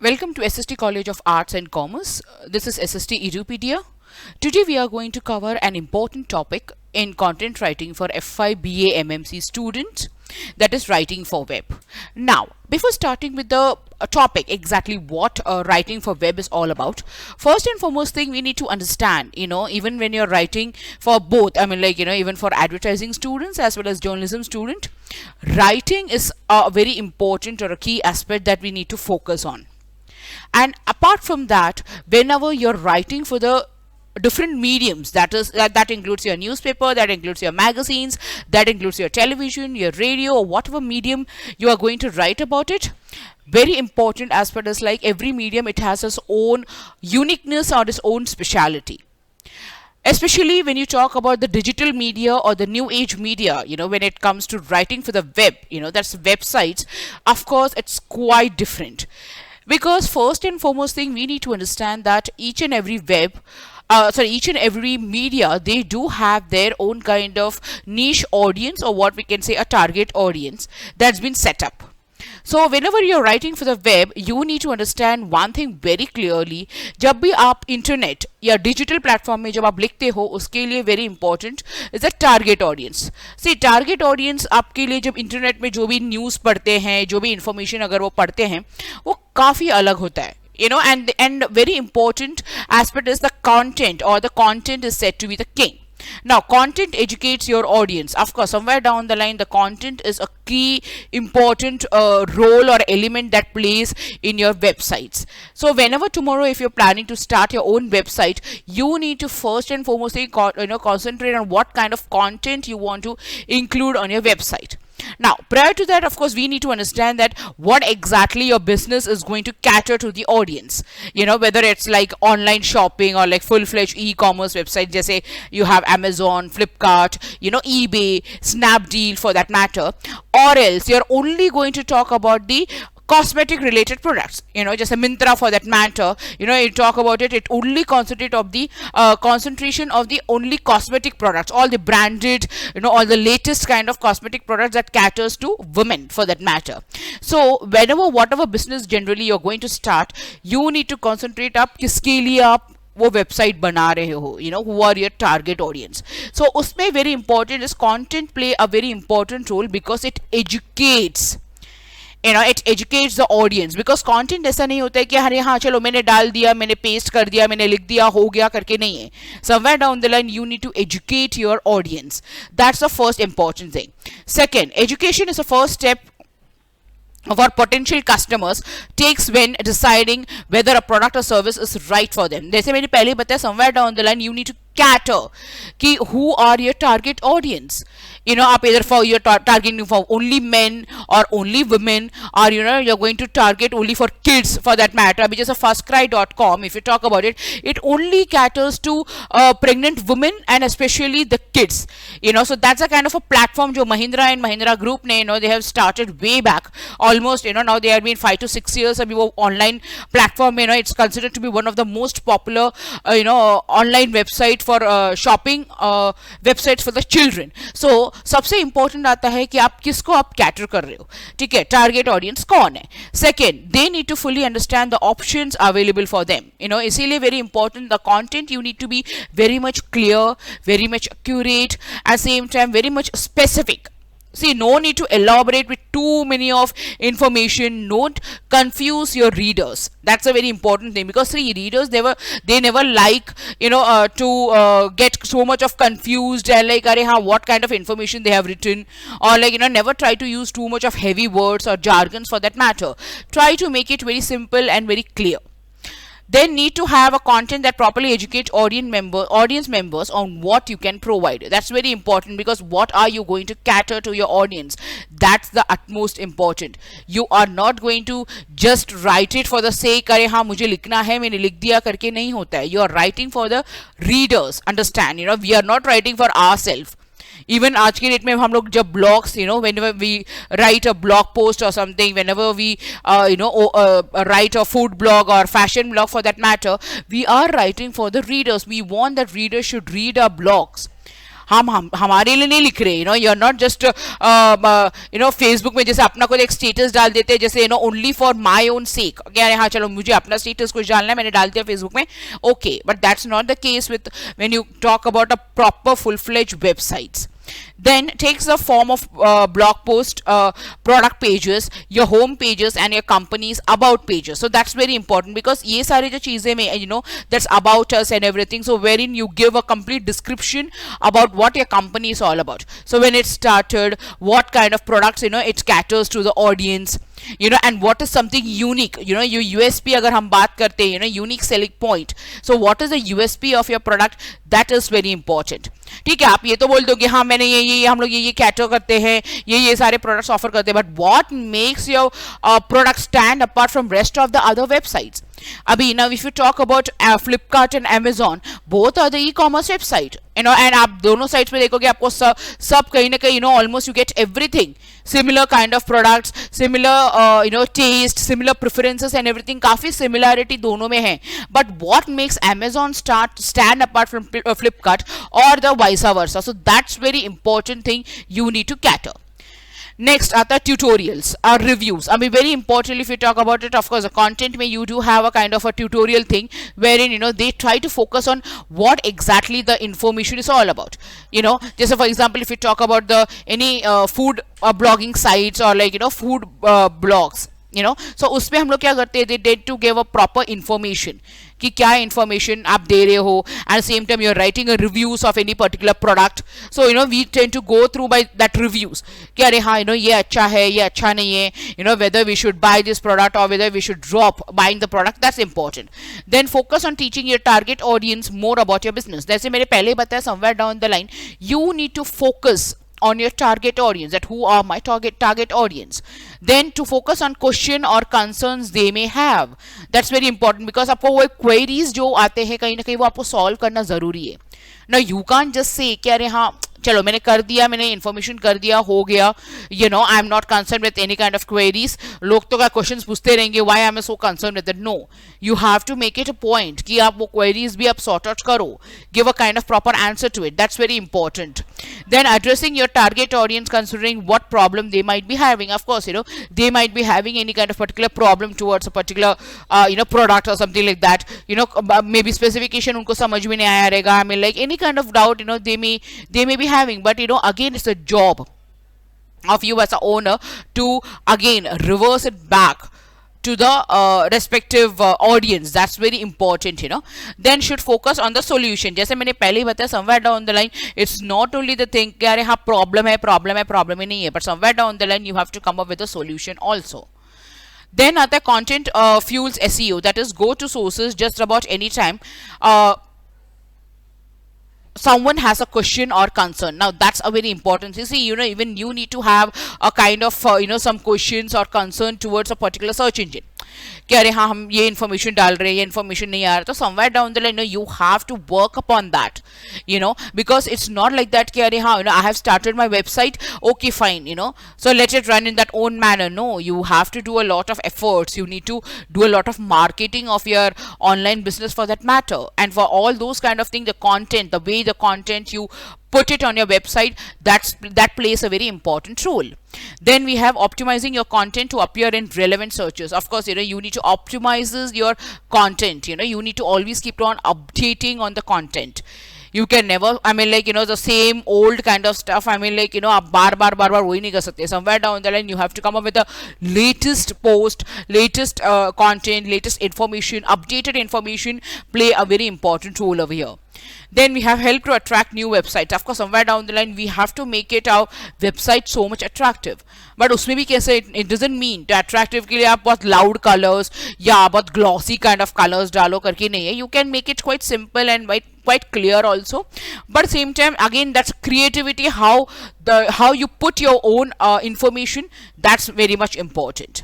Welcome to SST College of Arts and Commerce. This is SST Edupedia. Today we are going to cover an important topic in content writing for F5 BA MMC students, that is writing for web. Now, before starting with the topic, exactly what writing for web is all about, first and foremost thing we need to understand, even when you're writing for both, even for advertising students as well as journalism student, writing is a very important or a key aspect that we need to focus on. And apart from that, whenever you're writing for the different mediums, that includes your newspaper, that includes your magazines, that includes your television, your radio, or whatever medium you are going to write about it, very important aspect is like every medium, it has its own uniqueness or its own speciality. Especially when you talk about the digital media or the new age media, when it comes to writing for the web, that's websites, of course it's quite different. Because first and foremost thing, we need to understand that each and every each and every media, they do have their own kind of niche audience, or what we can say a target audience that's been set up. So whenever you're writing for the web, you need to understand one thing very clearly. जब भी आप internet या digital platform में जब आप लिखते हो, उसके लिए very important is the target audience. See target audience आपके लिए जब इंटरनेट में जो भी न्यूज़ पढ़ते हैं, जो भी इंफॉर्मेशन अगर वो पढ़ते हैं, वो काफ़ी अलग होता है. And very important aspect is the content, or the content is said to be the king. Now, content educates your audience. Of course, somewhere down the line, the content is a key important role or element that plays in your websites. So whenever tomorrow, if you're planning to start your own website, you need to first and foremost concentrate on what kind of content you want to include on your website. Now, prior to that, of course, we need to understand that what exactly your business is going to cater to the audience. Whether it's like online shopping or like full-fledged e-commerce website, just say you have Amazon, Flipkart, eBay, Snapdeal for that matter, or else you're only going to talk about the cosmetic related products, just a Myntra for that matter, you talk about it only concentrate of the concentration of the only cosmetic products, all the branded, all the latest kind of cosmetic products that caters to women for that matter. So whenever whatever business generally you're going to start, you need to concentrate up किसके लिए आप वो website बना रहे हो, who are your target audience. So उसमें very important is content play a very important role because it educates, it educates the audience. Because content ऐसा नहीं होता है कि अरे हाँ चलो मैंने डाल दिया, मैंने पेस्ट कर दिया, मैंने लिख दिया, हो गया करके नहीं है. Somewhere down the line you need to educate your audience. That's the first important thing. Second, education is the first step of our potential customers takes when deciding whether a product or service is right for them. जैसे मैंने पहले बताया, somewhere down the line you need to cater कि who are your target audience. आप either for you're targeting for only men or only women, or you're going to target only for kids for that matter. Which is a firstcry.com, if you talk about it, it only caters to pregnant women and especially the kids. So that's a kind of a platform जो Mahindra and Mahindra Group ने they have started way back, almost now they have been 5 to 6 years. अभी वो online platform it's considered to be one of the most popular online website for shopping websites for the children. So सबसे important आता है कि आप किसको आप cater कर रहे हो. ठीक है, टारगेट ऑडियंस कौन है. Second, they need to fully understand the options available for them. इसीलिए very important the content you need to be very much clear, very much accurate, at same time very much specific. See, no need to elaborate with too many of information. Don't confuse your readers. That's a very important thing, because readers they never like to get so much of confused and like what kind of information they have written, or like never try to use too much of heavy words or jargons for that matter. Try to make it very simple and very clear. Then need to have a content that properly educates audience members on what you can provide. That's very important, because what are you going to cater to your audience? That's the utmost important. You are not going to just write it for the sake अरे हाँ मुझे लिखना है मैंने लिख दिया करके नहीं होता है. You are writing for the readers. Understand? We are not writing for ourselves. Even आज के डेट में हम लोग जब blogs, whenever we write a blog post or something, whenever we write a food blog or fashion blog for that matter, we are writing for the readers. We want that readers should read our blogs. हम हमारे लिए नहीं लिख रहे, you know, you are not just you know Facebook में जैसे अपना कोई एक स्टेटस डाल देते हैं, जैसे you know only for my own सेक, क्या हाँ चलो मुझे अपना स्टेटस कुछ डालना है, मैंने डाल दिया फेसबुक में, okay, but that's not the case with when you talk about a proper full fledged websites. Then takes the form of blog post, product pages, your home pages and your company's about pages. So that's very important because ये सारी जो चीजें में, you know, that's about us and everything, so wherein you give a complete description about what your company is all about. So when it started, what kind of products, you know, it caters to the audience, you know, and what is something unique, you know, your USP अगर हम बात करते हैं, you know, unique selling point. So what is the USP of your product? That is very important. ठीक है, आप ये तो बोल दोगे हाँ मैंने ये हम लोग ये कैटर करते हैं, ये सारे प्रोडक्ट्स ऑफर करते हैं, but what makes your product stand apart from rest of the other websites. अभी now if you talk about Flipkart and Amazon, both are the e-commerce website, you know, and आप दोनों sites में देखोगे आपको सब कहीं ना कहीं, you know, almost you get everything, similar kind of products, similar you know taste, similar preferences and everything, काफी similarity दोनों में है. But what makes Amazon stand apart from Flipkart or the vice versa? So that's very important thing you need to cater. Next are the tutorials or reviews. I mean, very importantly, if you talk about it, of course, the content may you do have a kind of a tutorial thing wherein, you know, they try to focus on what exactly the information is all about. You know, just for example, if you talk about the any food blogging sites or like, you know, food blogs, you know, so उसमें हम लोग क्या करते हैं, they tend to give a proper information कि क्या information आप दे रहे हो, and same time you're writing a reviews of any particular product. So you know we tend to go through by that reviews कि अरे हाँ, you know, ये अच्छा है, ये अच्छा नहीं है, you know, whether we should buy this product or whether we should drop buying the product, that's important. Then focus on teaching your target audience more about your business. जैसे मैंने पहले बताया, somewhere down the line you need to focus on your target audience, that who are my target audience. Then to focus on question or concerns they may have, that's very important because आपको वो queries जो आते हैं कहीं ना कहीं वो आपको solve करना जरूरी है. Now you can't just say कि अरे हाँ चलो मैंने कर दिया, मैंने इन्फॉर्मेशन कर दिया, हो गया, you know, I am not concern with any kind of queries. लोग तो क्या क्वेश्चंस पूछते रहेंगे, why I am so concern with that. No, you have to make it a point कि आप वो क्वेरीज भी आप सॉर्ट आउट करो, give a kind of proper answer to it. That's very important. Then addressing your target audience considering what problem they might be having. Of course, you know, they might be having any kind of particular problem towards a particular you know product or something like that. You know, maybe specification उनको समझ में नहीं आया रहेगा. I mean, like any kind of doubt, you know, they may be having. But you know, again, it's a job of you as an owner to again reverse it back to the respective audience. That's very important, you know. Then should focus on the solution. जैसे मैंने पहले ही बताया, somewhere down the line it's not only the thing कि अरे हाँ problem ही नहीं है, but somewhere down the line you have to come up with a solution also. Then आता है content fuels SEO, that is go to sources just about any time someone has a question or concern. Now that's a very important. You see, you know, even you need to have a kind of you know some questions or concern towards a particular search engine कि अरे हाँ हम ये information डाल रहे हैं, ये information नहीं आ रहा, तो somewhere down the line you have to work upon that, you know, because it's not like that कि अरे हाँ, you know, I have started my website, okay fine, you know, so let it run in that own manner. No, you have to do a lot of efforts, you need to do a lot of marketing of your online business for that matter, and for all those kind of things, the content, the way the content you put it on your website, that plays a very important role. Then we have optimizing your content to appear in relevant searches. Of course, you know, you need to optimize your content, you know, you need to always keep on updating on the content. You can never, I mean, like, you know, the same old kind of stuff, I mean, like, you know, आप बार बार वही नहीं कर सकते. Somewhere down the line you have to come up with the latest post, latest content, latest information, updated information play a very important role over here. Then we have help to attract new websites. Of course, somewhere down the line we have to make it our website so much attractive. But उसमें भी कैसे, it doesn't mean to attractive के लिए आप बहुत loud colors या बहुत glossy kind of colors डालो करके नहीं है. You can make it quite simple and quite clear also. But same time, again, that's creativity, how you put your own information. That's very much important.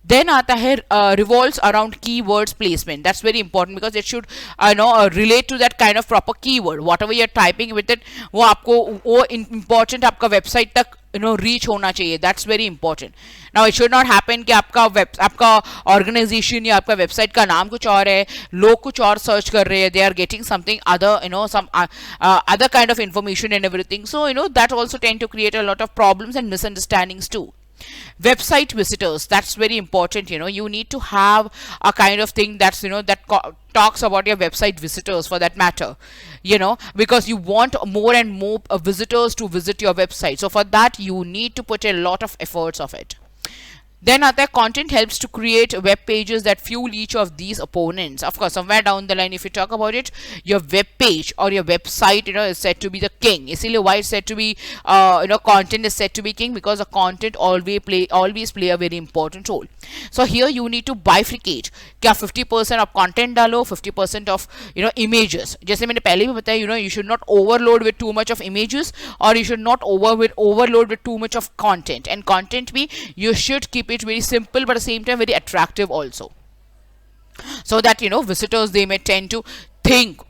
Then आता है revolves around keywords placement. That's very important because it should relate to that kind of proper keyword. Whatever you're typing with it, वो आपको वो important आपका website तक reach होना चाहिए. That's very important. Now it should not happen कि आपका organisation या आपका वेबसाइट का नाम कुछ और है, लोग कुछ और सर्च कर रहे हैं, they are getting something other, some other kind of information and everything. So that also tend to create a lot of problems and misunderstandings too. Website visitors, that's very important. You need to have a kind of thing that's that talks about your website visitors, for that matter, because you want more and more visitors to visit your website. So for that you need to put a lot of efforts of it. Then other content helps to create web pages that fuel each of these opponents. Of course, somewhere down the line, if you talk about it, your web page or your website, is said to be the king. Isliye why it's said to be, content is said to be king, because the content always play a very important role. So here you need to bifurcate. क्या 50% of content डालो, 50% of images. जैसे मैंने पहले भी बताया, you should not overload with too much of images, or you should not overload with too much of content. And content भी you should keep it very simple, but at the same time very attractive also, so that visitors, they may tend to think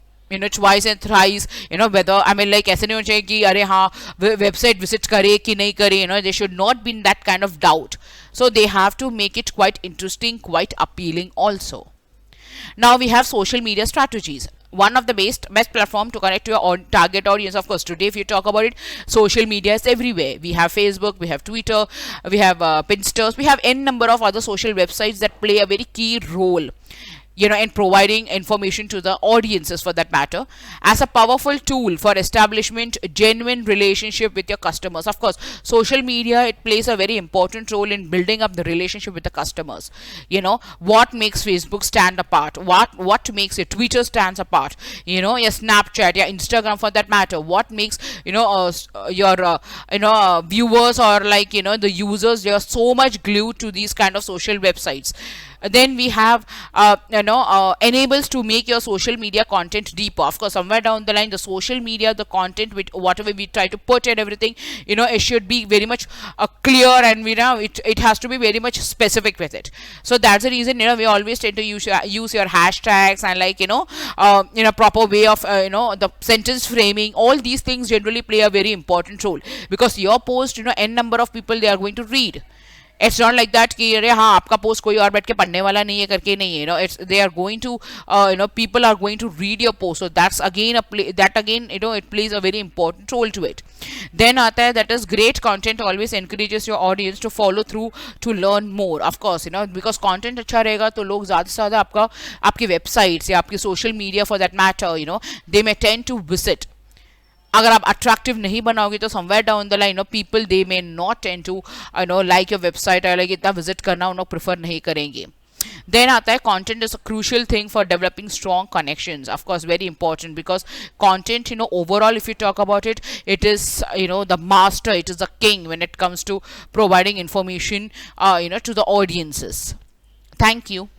twice and thrice, whether, I mean, like, ऐसे नहीं होना चाहिए कि अरे हाँ website visit करे कि नहीं करे. They should not be in that kind of doubt. So they have to make it quite interesting, quite appealing also. Now we have social media strategies. One of the best platform to connect to your target audience. Of course, today if you talk about it, social media is everywhere. We have Facebook, we have Twitter, we have Pinterest, we have n number of other social websites that play a very key role in providing information to the audiences, for that matter, as a powerful tool for establishment genuine relationship with your customers. Of course, social media, it plays a very important role in building up the relationship with the customers. What makes Facebook stand apart, what makes your Twitter stands apart, your Snapchat, your Instagram, for that matter, what makes your viewers, or like the users, they are so much glued to these kind of social websites. Then we have enables to make your social media content deeper. Of course, somewhere down the line, the social media, the content with whatever we try to put and everything, it should be very much clear, and it has to be very much specific with it. So that's the reason we always tend to use your hashtags, and like proper way of the sentence framing. All these things generally play a very important role, because your post, n number of people, they are going to read. It's not like that कि अरे हाँ आपका post कोई और बैठ के पढ़ने वाला नहीं है करके नहीं है. It's they are going to people are going to read your post. So that's again it plays a very important role to it. Then आता है, that is, great content always encourages your audience to follow through to learn more. Of course, because content अच्छा रहेगा तो लोग ज़्यादा से ज़्यादा आपकी वेबसाइट्स या आपकी social media, for that matter, they may tend to visit. अगर आप अट्रैक्टिव नहीं बनाओगे तो somewhere down the line people, they may not tend to like your website, और लाइक इतना विजिट करना उन्हें प्रेफर नहीं करेंगे. Then आता है, content is a crucial thing for developing strong connections. Of course, very important, because content, overall, if you talk about it, it is the master, it is the king when it comes to providing information to the audiences. Thank you.